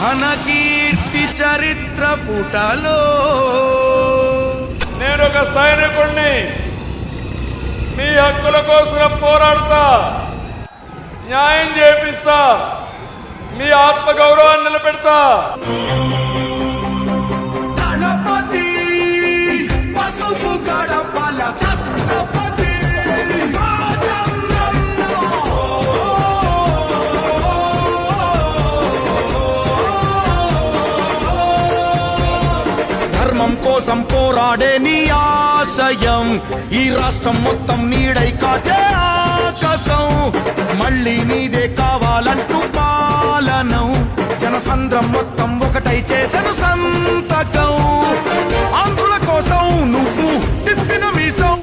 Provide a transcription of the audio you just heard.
మన కీర్తి చరిత్ర పుటలో. నేను ఒక సైనికుడిని, మీ హక్కుల కోసం పోరాడతా, న్యాయం చేపిస్తా, మీ ఆత్మగౌరవాన్ని నిలబెడతా. దళపతి పసుపు గడపల ఛత్రపతి ధర్మం కోసం పోరాడే నీ ఆశయం ఈ రాష్ట్రం మొత్తం నీడై కాచే ఆకాశం. మళ్ళీ నీదే కావాలంటూ పాలనం జనసంద్రం మొత్తం ఒకటై చేసెను సంతకం.